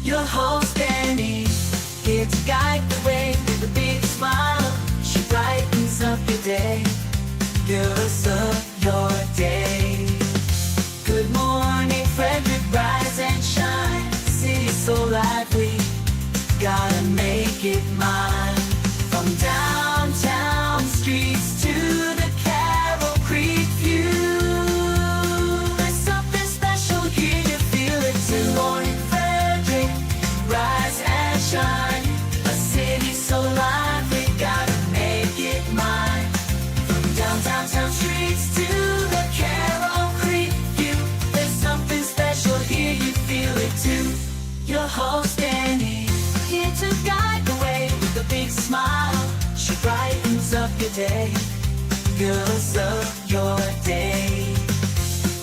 Your host Dani, here to guide the way with a big smile. She brightens up your day, girls of your day. Good morning, Frederick, rise and shine. City so lively, gotta make it mine. From downtown streets to the Carroll Creek view, there's something special here, you feel it too. Morning Frederick, rise and shine. A city so lively, gotta make it mine. From downtown streets to the Carroll Creek view, there's something special here, you feel it too. Your host Dani, here to guide the way with a big smile. She brightens up your day, girls of your day.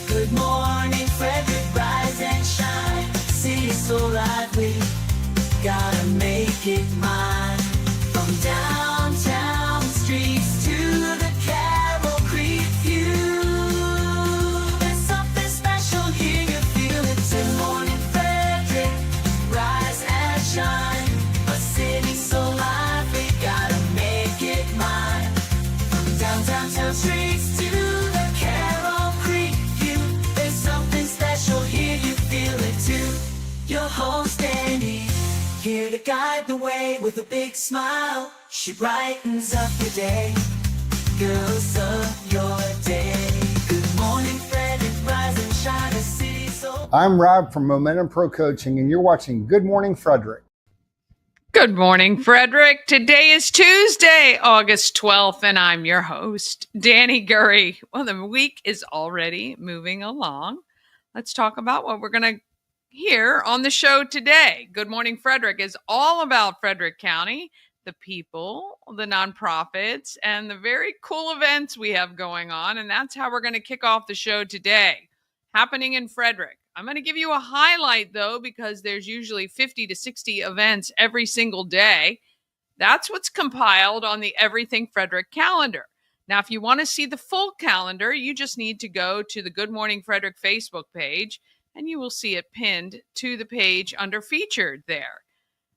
Good morning, Frederick, rise and shine. City so lively, gotta make it mine. From downtown streets to the Carroll Creek view, there's something special here, you feel it too. Morning, Frederick, rise and shine. A city so lively, gotta make it mine. From downtown streets to the Carroll Creek view, there's something special here, you feel it too. Your host Dani, here to guide the way with a big smile. She brightens up your day, girls of your day. Good morning, Frederick, rise and shine. A city so... I'm Rob from Momentum Pro Coaching, and you're watching Good Morning Frederick. Good morning, Frederick. Today is Tuesday, August 12th, and I'm your host, Dani Gurrie. Well, the week is already moving along. Let's talk about what we're going to hear on the show today. Good Morning Frederick is all about Frederick County, the people, the nonprofits, and the very cool events we have going on, and that's how we're going to kick off the show today, happening in Frederick. I'm going to give you a highlight, though, because there's usually 50 to 60 events every single day. That's what's compiled on the Everything Frederick calendar. Now, if you want to see the full calendar, you just need to go to the Good Morning Frederick Facebook page, and you will see it pinned to the page under Featured there.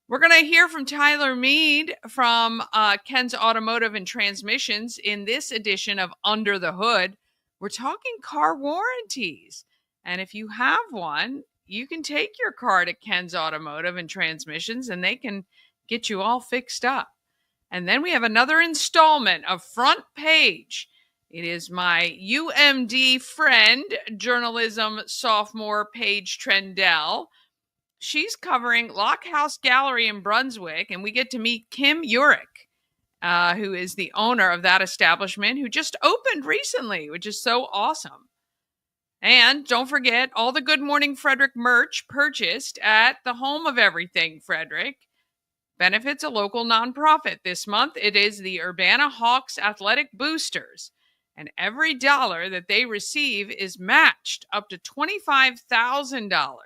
We're going to hear from Tyler Mead from Ken's Automotive and Transmissions in this edition of Under the Hood. We're talking car warranties. And if you have one, you can take your car to Ken's Automotive and Transmissions, and they can get you all fixed up. And then we have another installment of Front Paige. It is my UMD friend, journalism sophomore Paige Trendell. She's covering Lockhouse Gallery in Brunswick, and we get to meet Kim Yourick, who is the owner of that establishment, who just opened recently, which is so awesome. And don't forget, all the Good Morning Frederick merch purchased at the home of Everything Frederick benefits a local nonprofit. This month, it is the Urbana Hawks Athletic Boosters. And every dollar that they receive is matched up to $25,000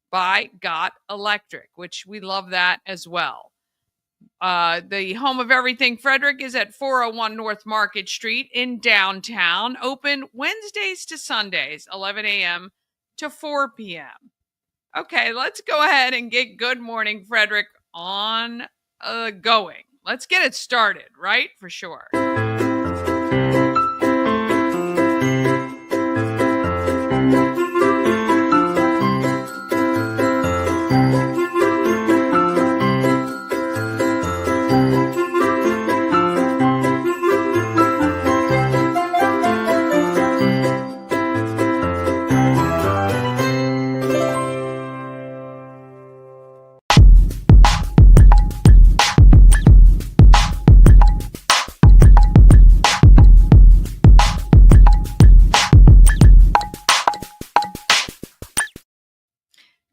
by Got Electric, which we love that as well. The home of Everything Frederick is at 401 North Market Street in downtown, open Wednesdays to Sundays, 11 a.m. to 4 p.m. Okay, let's go ahead and get Good Morning Frederick on going. Let's get it started, right? For sure.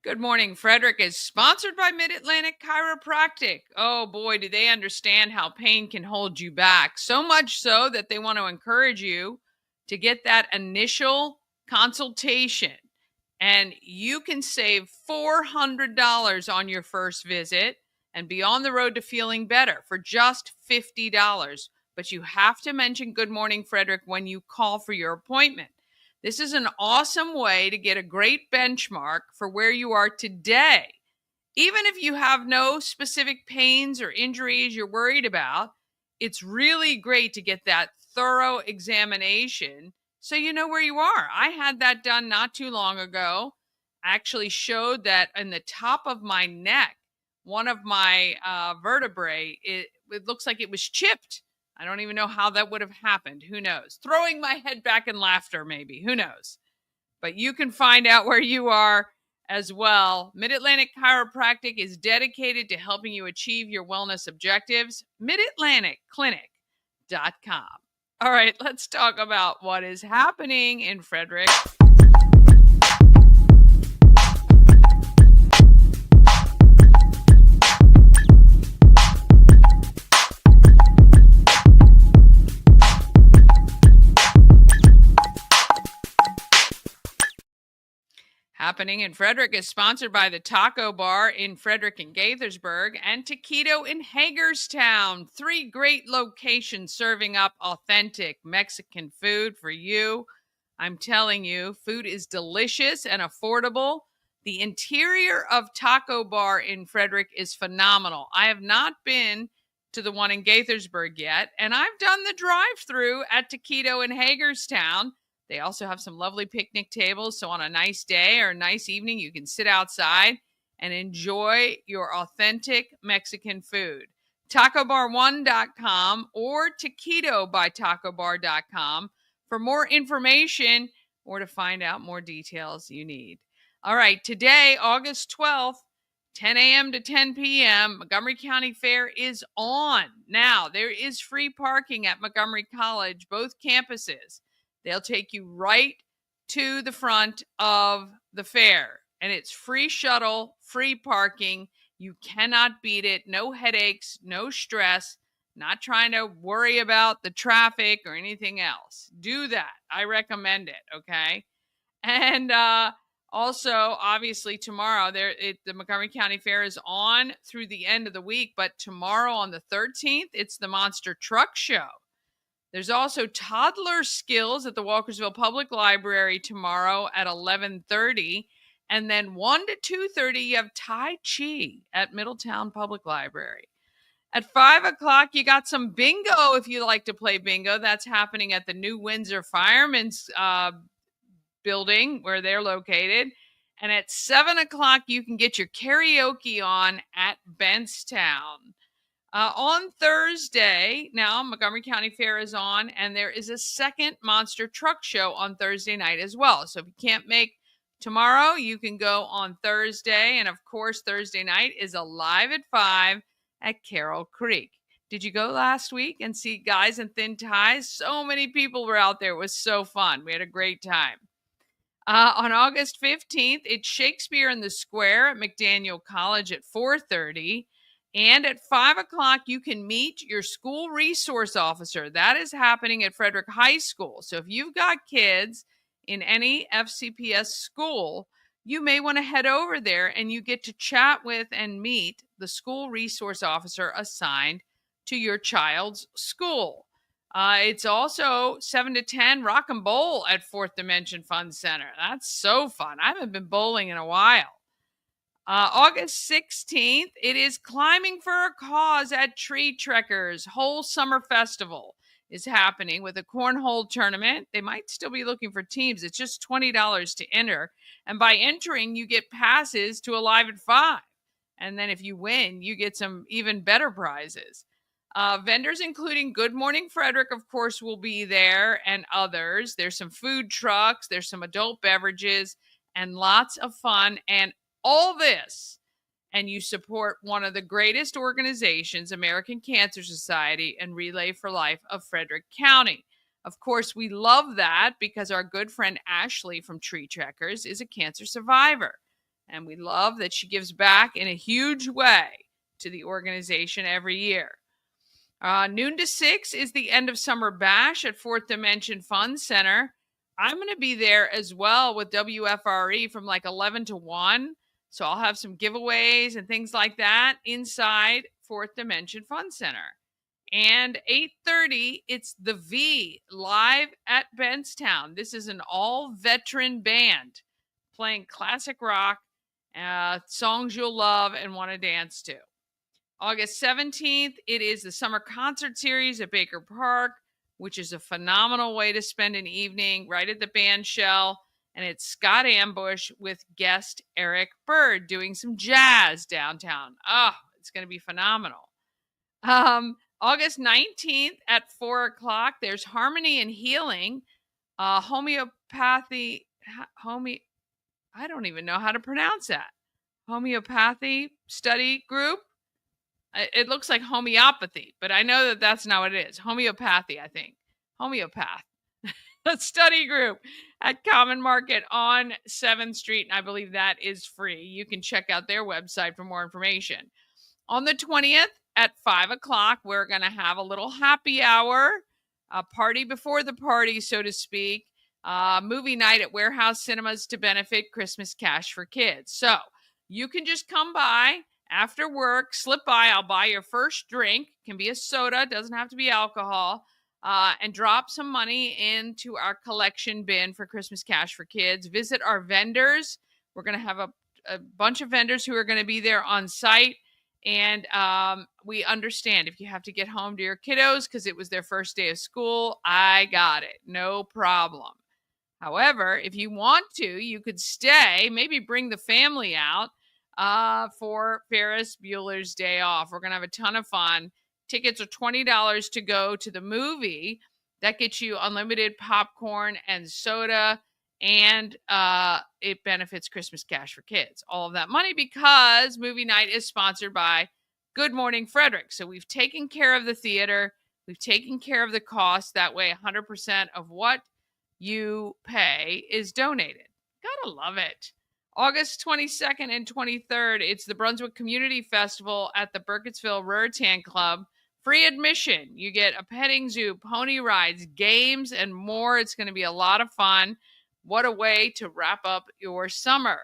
Good Morning Frederick is sponsored by Mid-Atlantic Chiropractic. Oh boy, do they understand how pain can hold you back. So much so that they want to encourage you to get that initial consultation. And you can save $400 on your first visit and be on the road to feeling better for just $50. But you have to mention Good Morning Frederick when you call for your appointment. This is an awesome way to get a great benchmark for where you are today Even if you have no specific pains or injuries you're worried about, it's really great to get that thorough examination so you know where you are. I had that done not too long ago. Actually showed that in the top of my neck, one of my vertebrae, it looks like it was chipped. I don't even know how that would have happened. Who knows? Throwing my head back in laughter, maybe. Who knows? But you can find out where you are as well. Mid-Atlantic Chiropractic is dedicated to helping you achieve your wellness objectives. MidAtlanticClinic.com. All right, let's talk about what is happening in Frederick. Happening in Frederick is sponsored by the Taco Bar in Frederick and Gaithersburg and Taquito in Hagerstown. 3 great locations serving up authentic Mexican food for you. I'm telling you, food is delicious and affordable. The interior of Taco Bar in Frederick is phenomenal. I have not been to the one in Gaithersburg yet, and I've done the drive-through at Taquito in Hagerstown. They also have some lovely picnic tables, so on a nice day or a nice evening, you can sit outside and enjoy your authentic Mexican food. TacoBar1.com or TaquitoByTacoBar.com for more information or to find out more details you need. All right, today, August 12th, 10 a.m. to 10 p.m., Montgomery County Fair is on. Now, there is free parking at Montgomery College, both campuses. They'll take you right to the front of the fair, and it's free shuttle, free parking. You cannot beat it. No headaches, no stress, not trying to worry about the traffic or anything else. Do that. I recommend it, okay? And also, obviously, tomorrow, the Montgomery County Fair is on through the end of the week, but tomorrow on the 13th, it's the Monster Truck Show. There's also toddler skills at the Walkersville Public Library tomorrow at 11:30. And then 1 to 2:30, you have Tai Chi at Middletown Public Library. At 5 o'clock, you got some bingo if you like to play bingo. That's happening at the New Windsor Firemen's building where they're located. And at 7 o'clock, you can get your karaoke on at Bentstown. On Thursday, now Montgomery County Fair is on, and there is a second Monster Truck Show on Thursday night as well. So if you can't make tomorrow, you can go on Thursday. And of course, Thursday night is Alive at 5 at Carroll Creek. Did you go last week and see Guys in Thin Ties? So many people were out there. It was so fun. We had a great time. On August 15th, it's Shakespeare in the Square at McDaniel College at 4:30. And at 5 o'clock, you can meet your school resource officer. That is happening at Frederick High School. So if you've got kids in any FCPS school, you may want to head over there and you get to chat with and meet the school resource officer assigned to your child's school. It's also 7 to 10 Rock and Bowl at Fourth Dimension Fun Center. That's so fun. I haven't been bowling in a while. August 16th, it is Climbing for a Cause at Tree Trekkers. Whole Summer Festival is happening with a cornhole tournament. They might still be looking for teams. It's just $20 to enter. And by entering, you get passes to Alive at 5. And then if you win, you get some even better prizes. Vendors including Good Morning Frederick, of course, will be there, and others. There's some food trucks. There's some adult beverages and lots of fun. And all this, and you support one of the greatest organizations, American Cancer Society and Relay for Life of Frederick County. Of course, we love that because our good friend Ashley from Tree Trekkers is a cancer survivor. And we love that she gives back in a huge way to the organization every year. Noon to 6 is the End of Summer Bash at Fourth Dimension Fun Center. I'm going to be there as well with WFRE from like 11 to 1. So I'll have some giveaways and things like that inside Fourth Dimension Fun Center. And 8:30, it's The V live at Bentstown. This is an all-veteran band playing classic rock Songs you'll love and want to dance to. August 17th, it is the summer concert series at Baker Park, which is a phenomenal way to spend an evening right at the band shell. And it's Scott Ambush with guest Eric Bird doing some jazz downtown. Oh, it's going to be phenomenal. August 19th at 4 o'clock, there's Harmony and Healing, homeopathy, I don't even know how to pronounce that. Homeopathy study group. It looks like homeopathy, but I know that that's not what it is. Homeopathy, I think. Homeopath. A study group at Common Market on 7th Street, and I believe that is free. You can check out their website for more information. On the 20th at 5 o'clock, we're going to have a little happy hour, a party before the party, so to speak, movie night at Warehouse Cinemas to benefit Christmas Cash for Kids. So you can just come by after work, slip by. I'll buy your first drink. It can be a soda, doesn't have to be alcohol, and drop some money into our collection bin for Christmas Cash for Kids. Visit our vendors. We're going to have a bunch of vendors who are going to be there on site. And we understand if you have to get home to your kiddos because it was their first day of school, I got it. No problem. However, if you want to, you could stay, maybe bring the family out for Ferris Bueller's Day Off. We're going to have a ton of fun. Tickets are $20 to go to the movie. That gets you unlimited popcorn and soda, and it benefits Christmas Cash for Kids. All of that money because movie night is sponsored by Good Morning Frederick. So we've taken care of the theater. We've taken care of the cost. That way, 100% of what you pay is donated. Gotta love it. August 22nd and 23rd, it's the Brunswick Community Festival at the Burkittsville Raritan Club. Free admission. You get a petting zoo, pony rides, games, and more. It's going to be a lot of fun. What a way to wrap up your summer.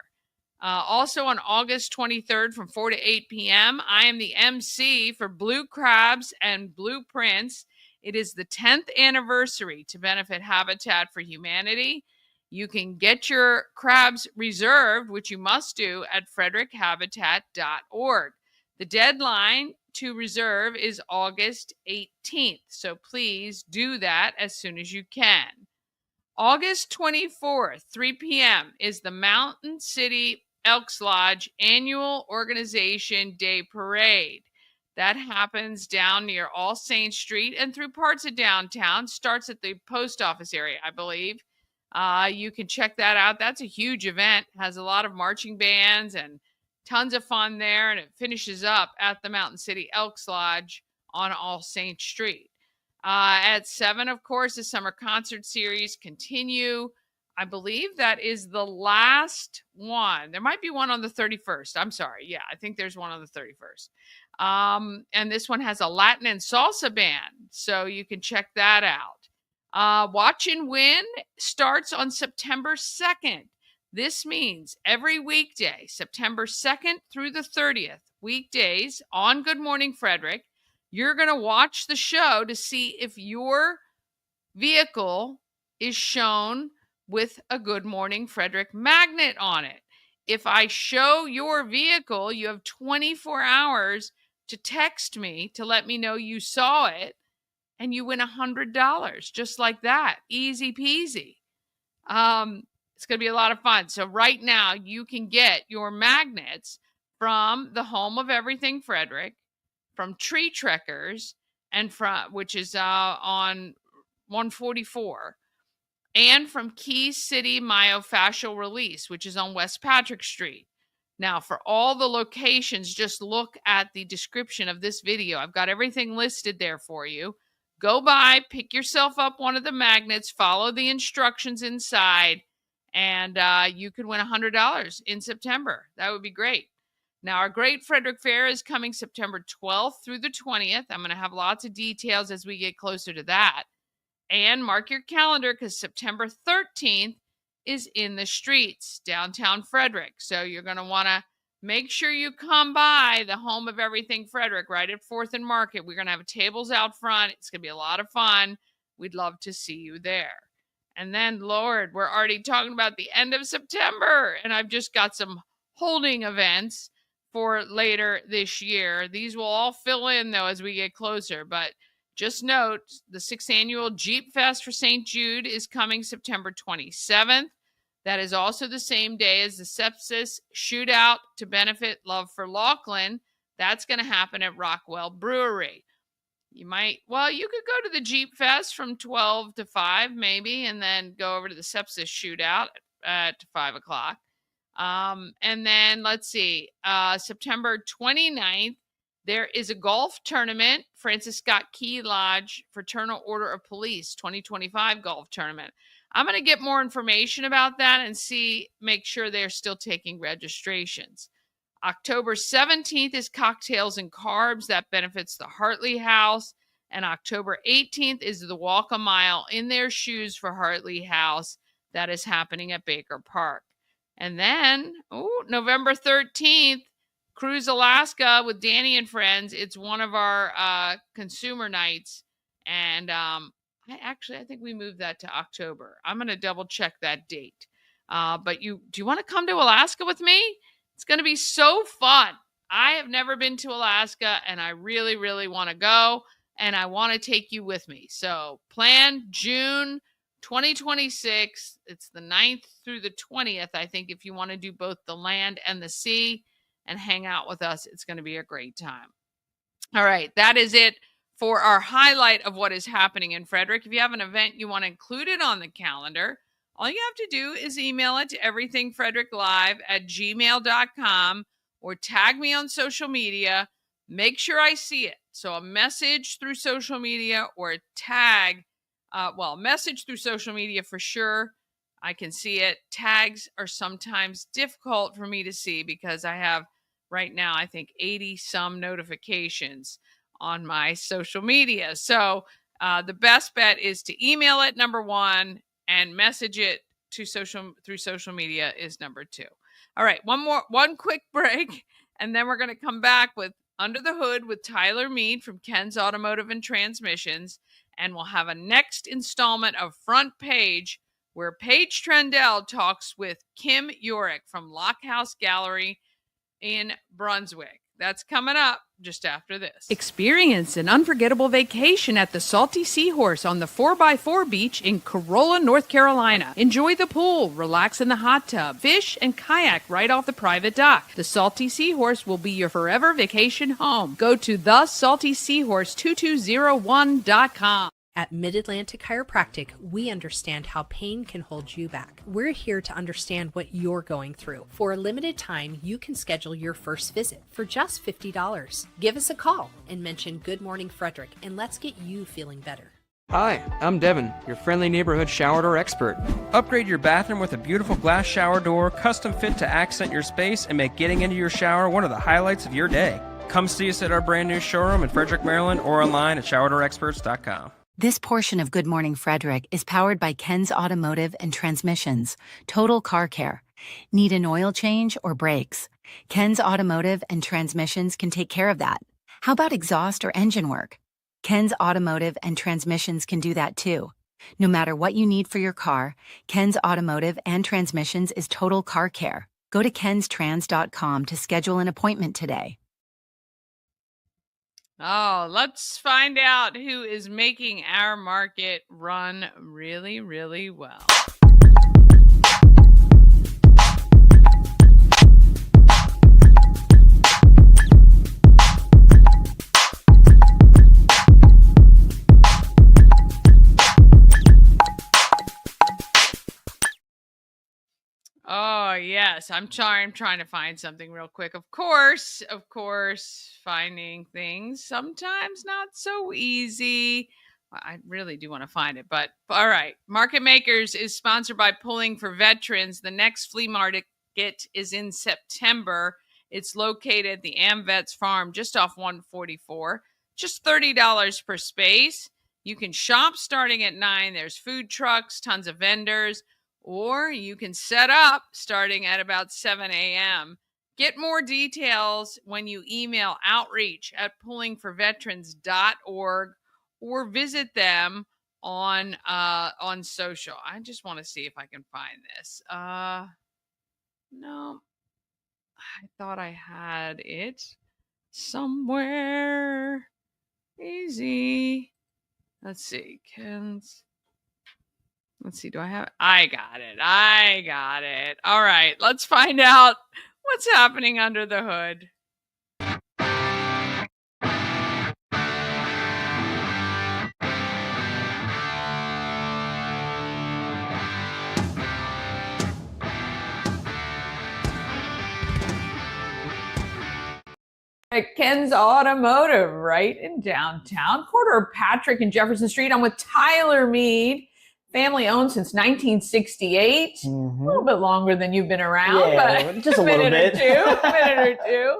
Also on August 23rd from 4 to 8 p.m., I am the MC for Blue Crabs and Blueprints. It is the 10th anniversary to benefit Habitat for Humanity. You can get your crabs reserved, which you must do at frederickhabitat.org. The deadline to reserve is August 18th, so please do that as soon as you can. August 24th, 3 p.m. is the Mountain City Elks Lodge Annual Organization Day Parade. That happens down near All Saints Street and through parts of downtown. Starts at the post office area, I believe. You can check that out. That's a huge event. Has a lot of marching bands and tons of fun there. And it finishes up at the Mountain City Elks Lodge on All Saints Street. At 7, of course, the summer concert series continue. I believe that is the last one. There might be one on the 31st. I'm sorry. Yeah, I think there's one on the 31st. And this one has a Latin and salsa band, so you can check that out. Watch and Win starts on September 2nd. This means every weekday, September 2nd through the 30th, weekdays on Good Morning Frederick, you're going to watch the show to see if your vehicle is shown with a Good Morning Frederick magnet on it. If I show your vehicle, you have 24 hours to text me to let me know you saw it, and you win $100 just like that. Easy peasy. It's going to be a lot of fun. So right now you can get your magnets from the Home of Everything Frederick, from Tree Trekkers, and from which is on 144, and from Key City Myofascial Release, which is on West Patrick Street. Now, for all the locations, just look at the description of this video. I've got everything listed there for you. Go by, pick yourself up one of the magnets, follow the instructions inside, and you could win $100 in September. That would be great. Now, our Great Frederick Fair is coming September 12th through the 20th. I'm going to have lots of details as we get closer to that. And mark your calendar because September 13th is in the streets, downtown Frederick. So you're going to want to make sure you come by the Home of Everything Frederick right at 4th and Market. We're going to have tables out front. It's going to be a lot of fun. We'd love to see you there. And then, Lord, we're already talking about the end of September, and I've just got some holding events for later this year. These will all fill in, though, as we get closer. But just note, the 6th annual Jeep Fest for St. Jude is coming September 27th. That is also the same day as the Sepsis Shootout to benefit Love for Laughlin. That's going to happen at Rockwell Brewery. You could go to the Jeep Fest from 12 to 5 maybe, and then go over to the Sepsis Shootout at 5 o'clock. And then let's see, September 29th, there is a golf tournament, Francis Scott Key Lodge Fraternal Order of Police 2025 golf tournament. I'm going to get more information about that and make sure they're still taking registrations. October 17th is Cocktails and Carbs. That benefits the Hartley House. And October 18th is the Walk a Mile in Their Shoes for Hartley House. That is happening at Baker Park. And then, November 13th, Cruise Alaska with Dani and friends. It's one of our consumer nights. And I think we moved that to October. I'm going to double check that date. But do you want to come to Alaska with me? It's going to be so fun. I have never been to Alaska, and I really, really want to go, and I want to take you with me. So plan June 2026. It's the 9th through the 20th, I think, if you want to do both the land and the sea and hang out with us. It's going to be a great time. All right, that is it for our highlight of what is happening in Frederick. If you have an event you want included on the calendar, all you have to do is email it to everythingfredericklive@gmail.com or tag me on social media. Make sure I see it. So a message through social media or a tag, message through social media for sure. I can see it. Tags are sometimes difficult for me to see because I have right now, I think 80 some notifications on my social media. So the best bet is to email it, number one, and message it through social media is number two. All right, one quick break, and then we're going to come back with Under the Hood with Tyler Mead from Ken's Automotive and Transmissions, and we'll have a next installment of Front Page where Paige Trendell talks with Kim Yourick from Lockhouse Gallery in Brunswick. That's coming up just after this. Experience an unforgettable vacation at the Salty Seahorse on the 4x4 beach in Corolla, North Carolina. Enjoy the pool, relax in the hot tub, fish, and kayak right off the private dock. The Salty Seahorse will be your forever vacation home. Go to thesaltyseahorse2201.com. At Mid-Atlantic Chiropractic, we understand how pain can hold you back. We're here to understand what you're going through. For a limited time, you can schedule your first visit for just $50. Give us a call and mention Good Morning Frederick, and let's get you feeling better. Hi, I'm Devin, your friendly neighborhood shower door expert. Upgrade your bathroom with a beautiful glass shower door, custom fit to accent your space and make getting into your shower one of the highlights of your day. Come see us at our brand new showroom in Frederick, Maryland, or online at showerdoorexperts.com. This portion of Good Morning Frederick is powered by Ken's Automotive and Transmissions, Total Car Care. Need an oil change or brakes? Ken's Automotive and Transmissions can take care of that. How about exhaust or engine work? Ken's Automotive and Transmissions can do that too. No matter what you need for your car, Ken's Automotive and Transmissions is Total Car Care. Go to kenstrans.com to schedule an appointment today. Oh, let's find out who is making our market run really, really well. Oh, yes. I'm trying to find something real quick. Of course, finding things sometimes not so easy. I really do want to find it, but all right. Market Makers is sponsored by Pulling for Veterans. The next flea market is in September. It's located at the AmVets Farm just off 144. Just $30 per space. You can shop starting at 9. There's food trucks, tons of vendors. Or you can set up starting at about 7 a.m. Get more details when you email outreach@pullingforveterans.org or visit them on social. I just want to see if I can find this. No. I thought I had it somewhere. Easy. Let's see. Ken's. Let's see. Do I have it? I got it. All right. Let's find out what's happening under the hood. At Ken's Automotive, right in downtown, corner of Patrick and Jefferson Street. I'm with Tyler Mead, family owned since 1968. A little bit longer than you've been around, but just a little bit. A minute or two.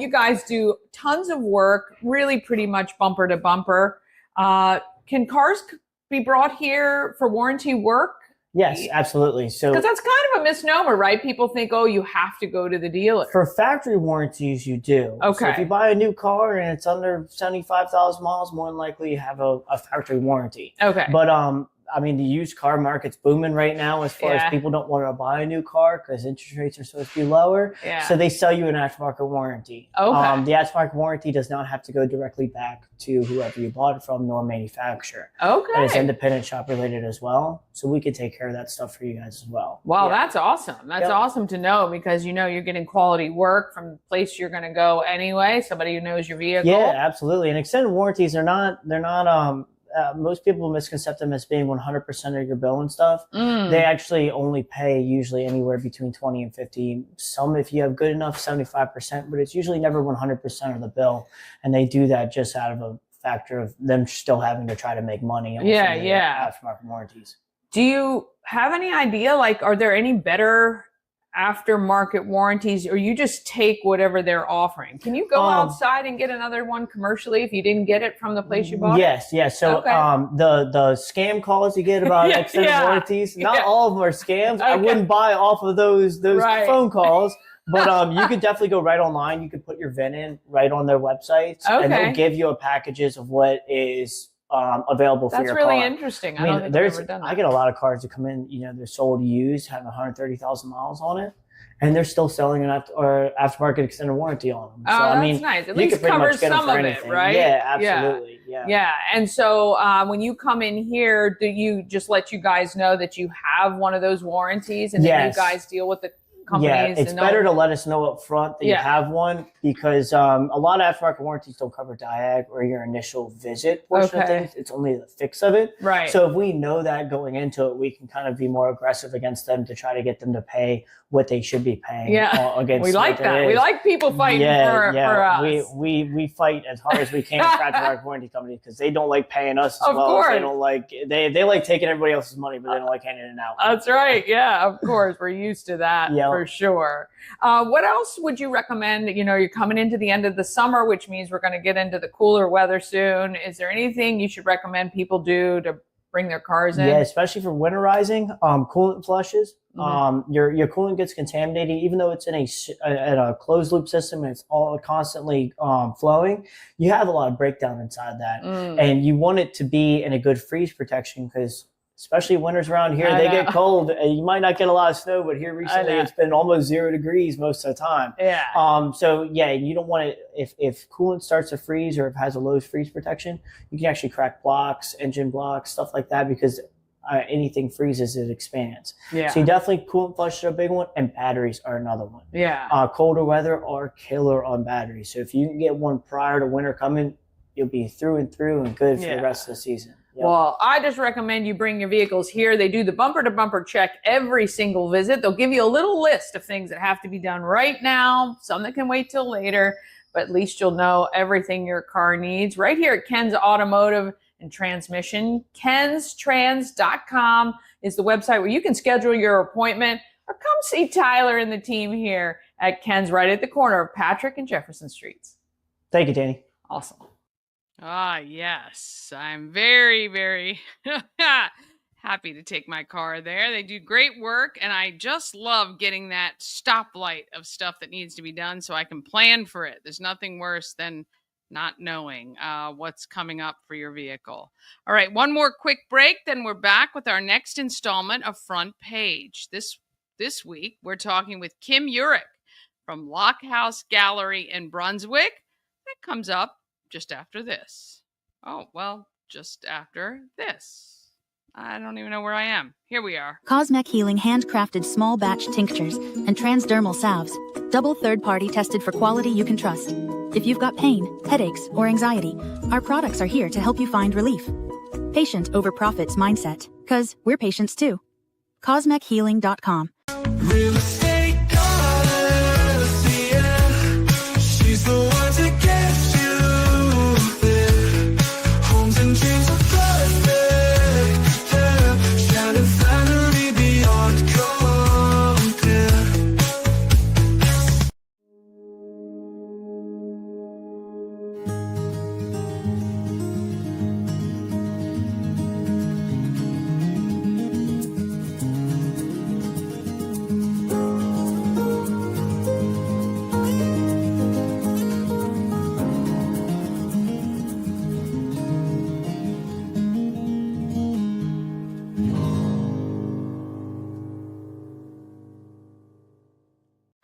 You guys do tons of work, really pretty much bumper to bumper. Can cars be brought here for warranty work? Yes, absolutely. So, because that's kind of a misnomer, right? People think, oh, you have to go to the dealer. For factory warranties, you do. Okay. So if you buy a new car and it's under 75,000 miles, more than likely you have a factory warranty. Okay. But I mean, the used car market's booming right now as far as people don't want to buy a new car because interest rates are supposed to be lower. Yeah. So they sell you an aftermarket warranty. Okay. The aftermarket warranty does not have to go directly back to whoever you bought it from, nor manufacturer. Okay. And it's independent shop related as well. So we could take care of that stuff for you guys as well. Wow, that's awesome. That's awesome to know because you're getting quality work from the place you're going to go anyway. Somebody who knows your vehicle. Yeah, absolutely. And extended warranties are not most people misconcept them as being 100% of your bill and stuff. They actually only pay usually anywhere between 20 and 50. Some, if you have good enough, 75%, but it's usually never 100% of the bill. And they do that just out of a factor of them still having to try to make money on aftermarket warranties. Do you have any idea, are there any better aftermarket warranties, or you just take whatever they're offering? Can you go outside and get another one commercially if you didn't get it from the place you bought it? Yes. So the scam calls you get about extended warranties, not all of them are scams. Okay. I wouldn't buy off of those phone calls. But you could definitely go right online. You could put your VIN in right on their websites, and they'll give you packages of what is available for your car. That's really interesting. I don't think I've ever done that. I get a lot of cars that come in, they're sold used, have 130,000 miles on it, and they're still selling an aftermarket extended warranty on them. Oh, so, that's nice. At least covers some of it, right? Yeah, absolutely. Yeah. And so when you come in here, do you just let you guys know that you have one of those warranties, and then you guys deal with the companies? Yeah, it's better to let us know up front that you have one, because a lot of aftermarket warranties don't cover diag or your initial visit portion of things. It's only the fix of it. Right. So if we know that going into it, we can kind of be more aggressive against them to try to get them to pay what they should be paying. Against we like that. We like people fighting for us. We fight as hard as we can for aftermarket warranty companies because they don't like paying us as well. Course. They don't like they like taking everybody else's money, but they don't like handing it out. That's right. Yeah, of course. We're used to that for sure. What else would you recommend? You're coming into the end of the summer, which means we're going to get into the cooler weather soon. Is there anything you should recommend people do to bring their cars in? Yeah, especially for winterizing, coolant flushes. Your coolant gets contaminated, even though it's in a closed loop system and it's all constantly flowing. You have a lot of breakdown inside that, and you want it to be in a good freeze protection because, especially winters around here, they get cold. You might not get a lot of snow, but here recently it's been almost 0 degrees most of the time. Yeah. So you don't want it if coolant starts to freeze or if it has a low freeze protection, you can actually crack blocks, engine blocks, stuff like that because anything freezes, it expands. Yeah. So you definitely coolant flushes are a big one, and batteries are another one. Yeah. Colder weather are killer on batteries. So if you can get one prior to winter coming, you'll be through and through and good for the rest of the season. Yep. Well, I just recommend you bring your vehicles here. They do the bumper to bumper check every single visit. They'll give you a little list of things that have to be done right now, some that can wait till later, but at least you'll know everything your car needs right here at Ken's Automotive and Transmission. Ken'sTrans.com is the website where you can schedule your appointment or come see Tyler and the team here at Ken's right at the corner of Patrick and Jefferson Streets. Thank you, Dani. Awesome. Ah, yes. I'm very, very happy to take my car there. They do great work, and I just love getting that stoplight of stuff that needs to be done so I can plan for it. There's nothing worse than not knowing what's coming up for your vehicle. All right, one more quick break, then we're back with our next installment of Front Page. This week, we're talking with Kim Yourick, from Lockhouse Gallery in Brunswick. That comes up just after this. Oh, well, just after this. I don't even know where I am. Here we are. Cosmec Healing handcrafted small batch tinctures and transdermal salves. Double third-party tested for quality you can trust. If you've got pain, headaches, or anxiety, our products are here to help you find relief. Patient over profits mindset, 'cause we're patients too. CosmecHealing.com. Real estate goddess, yeah. She's the one to get you there. Homes and dreams are perfect, yeah. Shattered family beyond compare.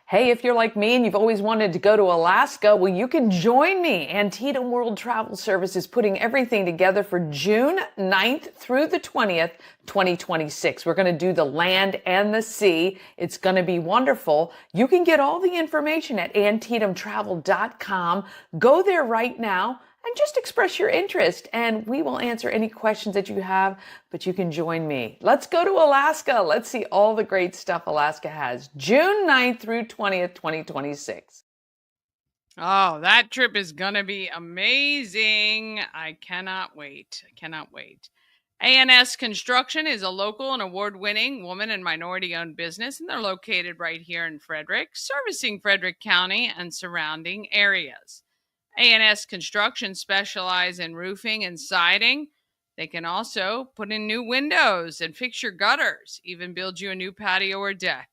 Hey, if you're like me and you've always wanted to go to Alaska, well, you can join me. Antietam World Travel Service is putting everything together for June 9th through the 20th, 2026. We're going to do the land and the sea. It's going to be wonderful. You can get all the information at antietamtravel.com. Go there right now and just express your interest, and we will answer any questions that you have, but you can join me. Let's go to Alaska. Let's see all the great stuff Alaska has. June 9th through 20th, 2026. Oh, that trip is going to be amazing. I cannot wait. I cannot wait. ANS Construction is a local and award-winning woman and minority-owned business, and they're located right here in Frederick, servicing Frederick County and surrounding areas. ANS Construction specialize in roofing and siding. They can also put in new windows and fix your gutters, even build you a new patio or deck.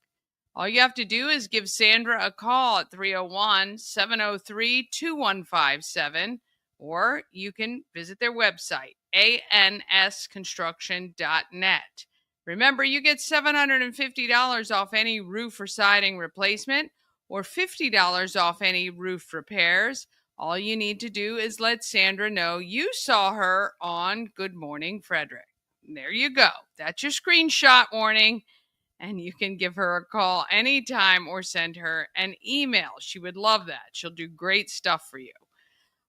All you have to do is give Sandra a call at 301-703-2157, or you can visit their website, ansconstruction.net. Remember, you get $750 off any roof or siding replacement, or $50 off any roof repairs. All you need to do is let Sandra know you saw her on Good Morning Frederick. There you go. That's your screenshot warning. And you can give her a call anytime or send her an email. She would love that. She'll do great stuff for you.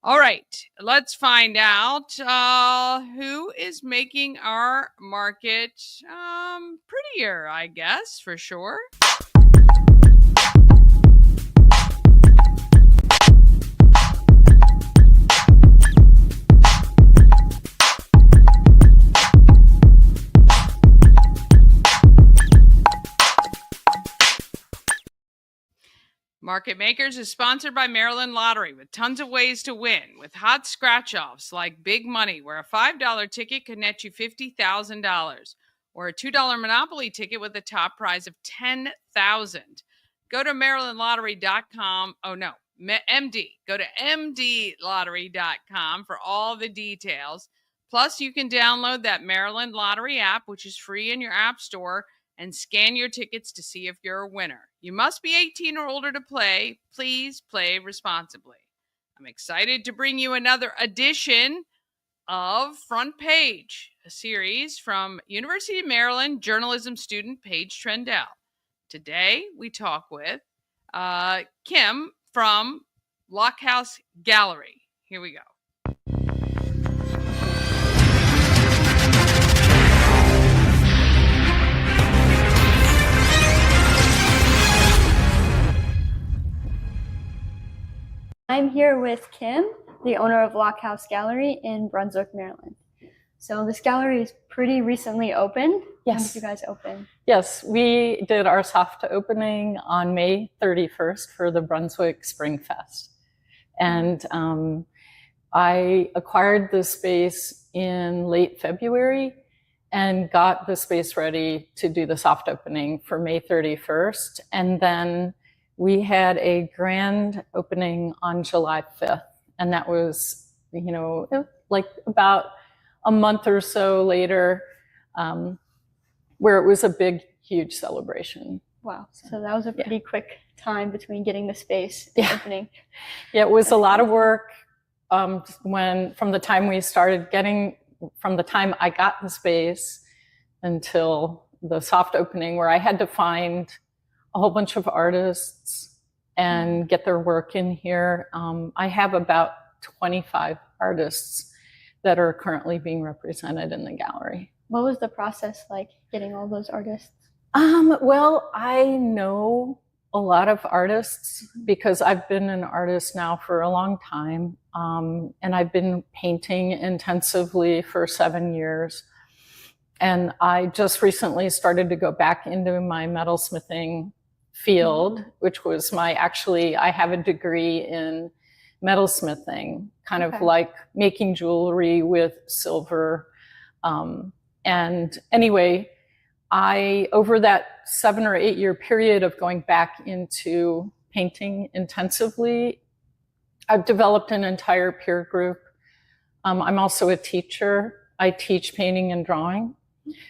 All right, let's find out who is making our market prettier, I guess, for sure. Market Makers is sponsored by Maryland Lottery with tons of ways to win, with hot scratch-offs like Big Money, where a $5 ticket could net you $50,000, or a $2 Monopoly ticket with a top prize of $10,000. Go to MarylandLottery.com. Oh, no, MD. Go to MDLottery.com for all the details. Plus, you can download that Maryland Lottery app, which is free in your app store, and scan your tickets to see if you're a winner. You must be 18 or older to play. Please play responsibly. I'm excited to bring you another edition of Front Page, a series from University of Maryland journalism student Paige Trendell. Today, we talk with Kim from Lockhouse Gallery. Here we go. I'm here with Kim, the owner of Lockhouse Gallery in Brunswick, Maryland. So this gallery is pretty recently open. Yes. When did you guys open? Yes, we did our soft opening on May 31st for the Brunswick Spring Fest. And I acquired the space in late February and got the space ready to do the soft opening for May 31st. And then we had a grand opening on July 5th. And that was, like about a month or so later, where it was a big, huge celebration. Wow, so that was a pretty quick time between getting the space and opening? Yeah, it was a lot of work from the time I got the space until the soft opening, where I had to find a whole bunch of artists and get their work in here. I have about 25 artists that are currently being represented in the gallery. What was the process like getting all those artists? Well, I know a lot of artists because I've been an artist now for a long time. And I've been painting intensively for 7 years. And I just recently started to go back into my metalsmithing field, which was I have a degree in metalsmithing, kind of like making jewelry with silver. And anyway, over that 7 or 8 year period of going back into painting intensively, I've developed an entire peer group. I'm also a teacher. I teach painting and drawing.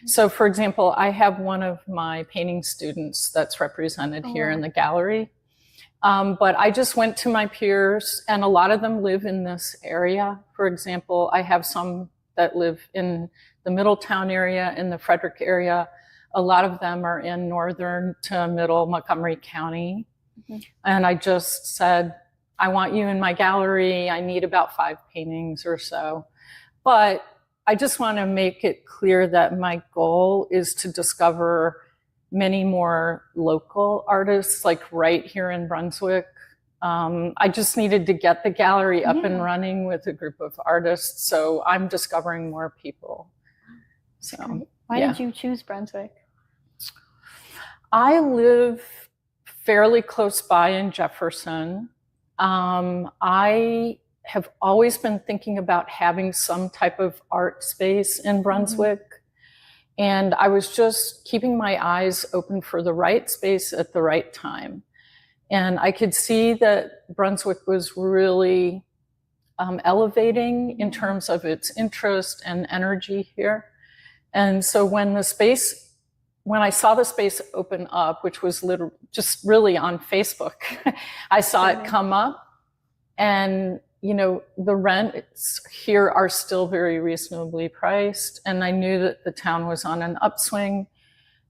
So for example, I have one of my painting students that's represented here in the gallery. But I just went to my peers, and a lot of them live in this area. For example, I have some that live in the Middletown area, in the Frederick area. A lot of them are in northern to middle Montgomery County. And I just said, I want you in my gallery. I need about 5 paintings or so. But I just want to make it clear that my goal is to discover many more local artists, like right here in Brunswick. I just needed to get the gallery up and running with a group of artists. So I'm discovering more people. So why did you choose Brunswick? I live fairly close by in Jefferson. I have always been thinking about having some type of art space in Brunswick. And I was just keeping my eyes open for the right space at the right time. And I could see that Brunswick was really elevating in terms of its interest and energy here. And so when I saw the space open up, which was just really on Facebook, I saw it come up, and the rents here are still very reasonably priced. And I knew that the town was on an upswing.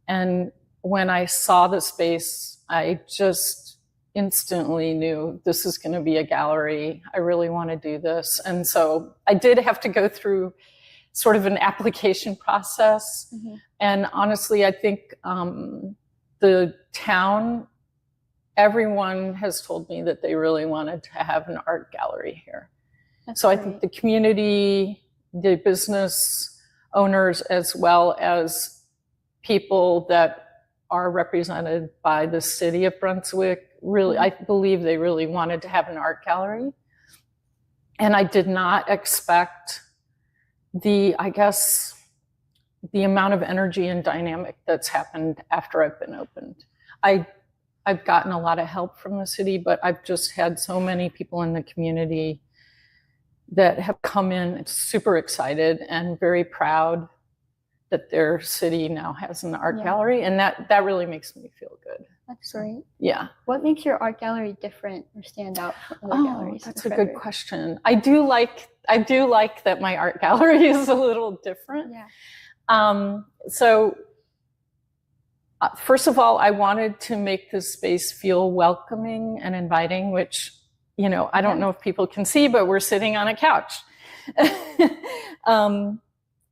And when I saw the space, I just instantly knew this is going to be a gallery. I really want to do this. And so I did have to go through sort of an application process. And honestly, I think the town, everyone has told me that they really wanted to have an art gallery here. So I think the community, the business owners, as well as people that are represented by the city of Brunswick, really, I believe they really wanted to have an art gallery. And I did not expect the amount of energy and dynamic that's happened after I've been opened. I've gotten a lot of help from the city, but I've just had so many people in the community that have come in super excited and very proud that their city now has an art gallery. And that really makes me feel good. That's great. Yeah. What makes your art gallery different or stand out from other galleries? That's a good question. I do like that my art gallery is a little different. First of all, I wanted to make this space feel welcoming and inviting, which, I don't know if people can see, but we're sitting on a couch.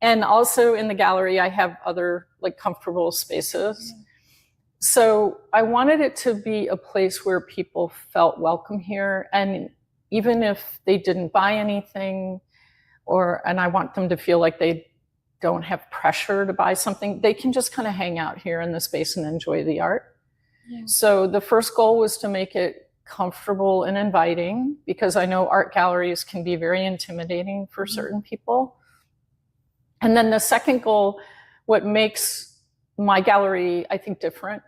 And also in the gallery, I have other comfortable spaces. So I wanted it to be a place where people felt welcome here. And even if they didn't buy anything, and I want them to feel like they don't have pressure to buy something, they can just kind of hang out here in the space and enjoy the art. So the first goal was to make it comfortable and inviting, because I know art galleries can be very intimidating for certain people. And then the second goal, what makes my gallery, I think, different,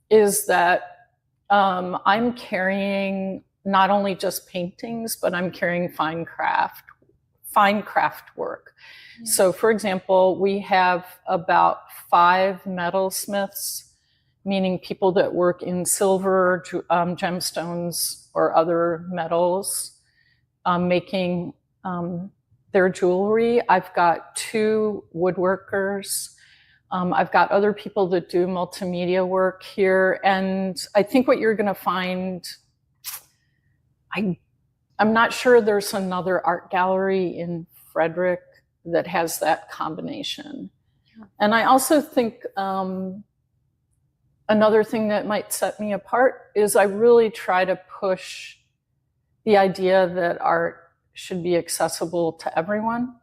is that I'm carrying not only just paintings, but I'm carrying fine craft work. So for example, we have about 5 metalsmiths meaning people that work in silver, gemstones, or other metals, making their jewelry. I've got 2 woodworkers. I've got other people that do multimedia work here. And I think what you're going to find, I'm not sure there's another art gallery in Frederick that has that combination. And I also think another thing that might set me apart is I really try to push the idea that art should be accessible to everyone.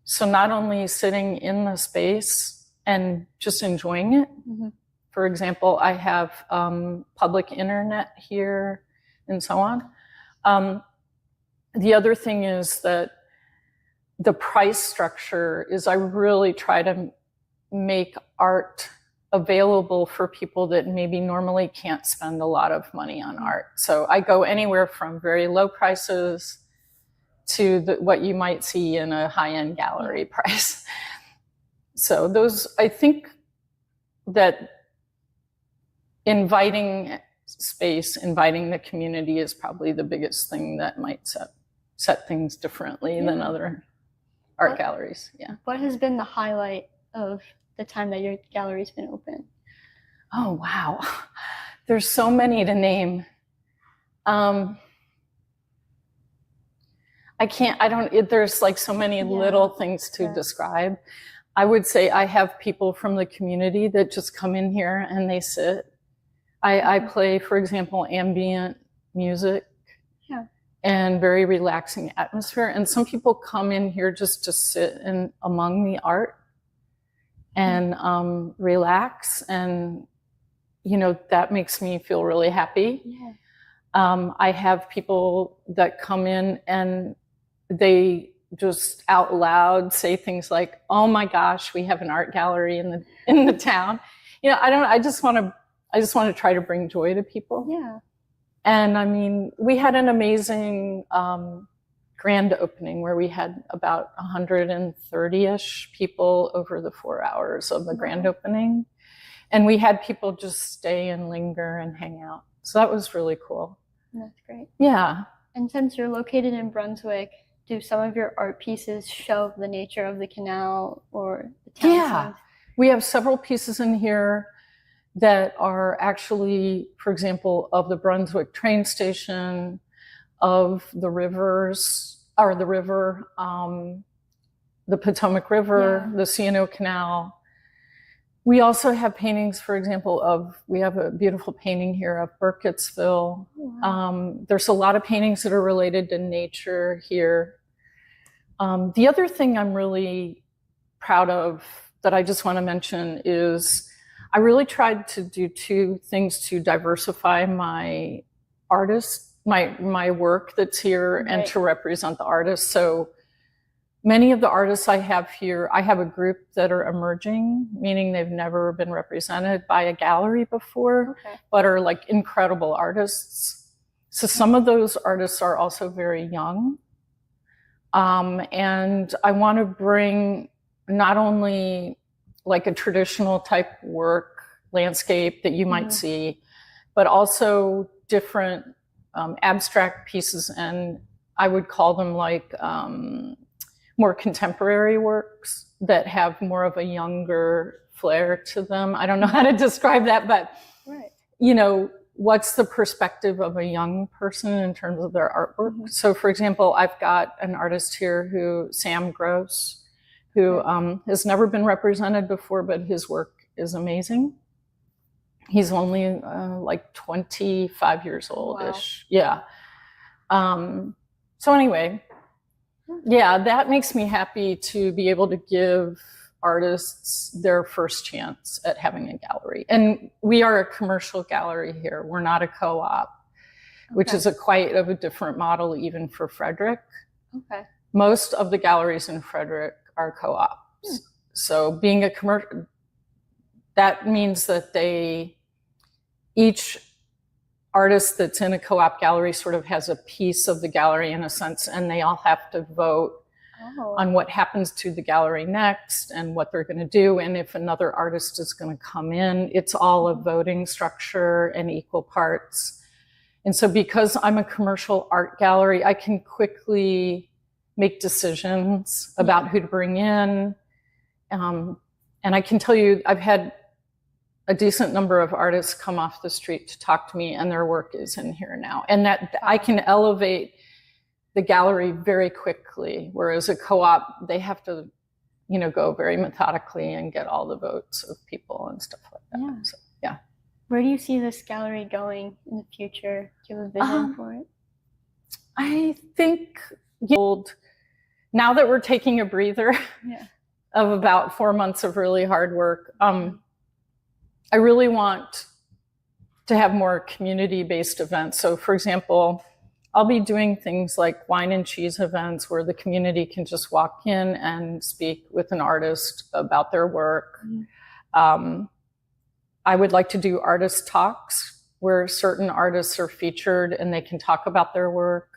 So not only sitting in the space and just enjoying it. Mm-hmm. For example, I have public internet here and so on. The other thing is that the price structure is I really try to make art available for people that maybe normally can't spend a lot of money on art. So I go anywhere from very low prices to what you might see in a high-end gallery price. So those, I think that inviting space, inviting the community is probably the biggest thing that might set things differently than other art galleries. Yeah. What has been the highlight of the time that your gallery's been open? Oh, wow. There's so many to name. There's like so many little things to describe. I would say I have people from the community that just come in here and they sit. I play, for example, ambient music and very relaxing atmosphere. And some people come in here just to sit among the art and relax. And, that makes me feel really happy. Yeah. I have people that come in and they just out loud say things like, "Oh my gosh, we have an art gallery in the town." I just want to try to bring joy to people. Yeah. And I mean, we had an amazing grand opening where we had about 130-ish people over the 4 hours of the grand opening. And we had people just stay and linger and hang out. So that was really cool. That's great. Yeah. And since you're located in Brunswick, do some of your art pieces show the nature of the canal or the town? Yeah. We have several pieces in here that are actually, for example, of the Brunswick train station, of the rivers, or the river, the Potomac River, the C&O Canal. We also have paintings, for example, we have a beautiful painting here of Burkittsville. Wow. There's a lot of paintings that are related to nature here. The other thing I'm really proud of that I just want to mention is I really tried to do 2 things to diversify my artists, my work that's here, and to represent the artists. So many of the artists I have here, I have a group that are emerging, meaning they've never been represented by a gallery before, but are like incredible artists. So some of those artists are also very young. And I want to bring not only like a traditional type work, landscape that you might see, but also different abstract pieces. And I would call them like more contemporary works that have more of a younger flair to them. I don't know how to describe that, but what's the perspective of a young person in terms of their artwork? So for example, I've got an artist here Sam Gross, who has never been represented before, but his work is amazing. He's only like 25 years old-ish. Wow. Yeah. So anyway, that makes me happy to be able to give artists their first chance at having a gallery. And we are a commercial gallery here. We're not a co-op, which is quite a different model even for Frederick. Okay. Most of the galleries in Frederick are co-ops. So being a commercial, that means that each artist that's in a co-op gallery sort of has a piece of the gallery in a sense, and they all have to vote on what happens to the gallery next and what they're going to do, and if another artist is going to come in. It's all a voting structure and equal parts. And so because I'm a commercial art gallery, I can quickly make decisions about who to bring in. And I can tell you, I've had a decent number of artists come off the street to talk to me, and their work is in here now. And that I can elevate the gallery very quickly, whereas a co-op, they have to, go very methodically and get all the votes of people and stuff like that. Yeah. So, yeah. Where do you see this gallery going in the future? Do you have a vision for it? I think now that we're taking a breather of about 4 months of really hard work, I really want to have more community-based events. So for example, I'll be doing things like wine and cheese events where the community can just walk in and speak with an artist about their work. I would like to do artist talks where certain artists are featured and they can talk about their work.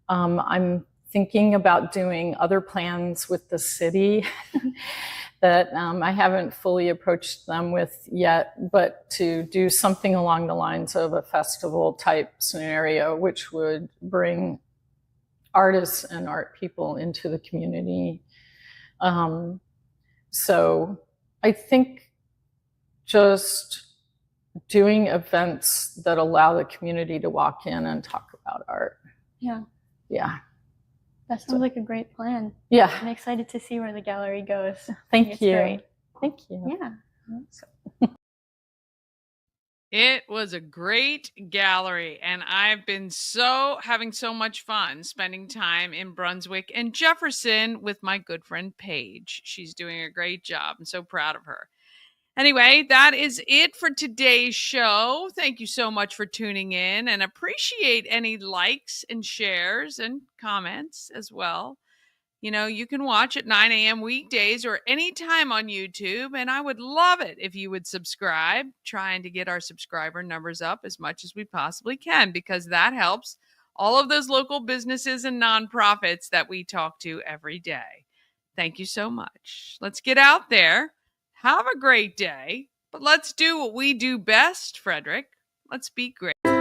I'm thinking about doing other plans with the city that I haven't fully approached them with yet, but to do something along the lines of a festival type scenario, which would bring artists and art people into the community. So I think just doing events that allow the community to walk in and talk about art. Yeah. Yeah. That sounds like a great plan. Yeah. I'm excited to see where the gallery goes. Thank you. Great. Thank you. Yeah. It was a great gallery, and I've been having so much fun spending time in Brunswick and Jefferson with my good friend Paige. She's doing a great job. I'm so proud of her. Anyway, that is it for today's show. Thank you so much for tuning in, and appreciate any likes and shares and comments as well. You can watch at 9 a.m. weekdays or anytime on YouTube, and I would love it if you would subscribe, trying to get our subscriber numbers up as much as we possibly can, because that helps all of those local businesses and nonprofits that we talk to every day. Thank you so much. Let's get out there. Have a great day, but let's do what we do best, Frederick. Let's be great.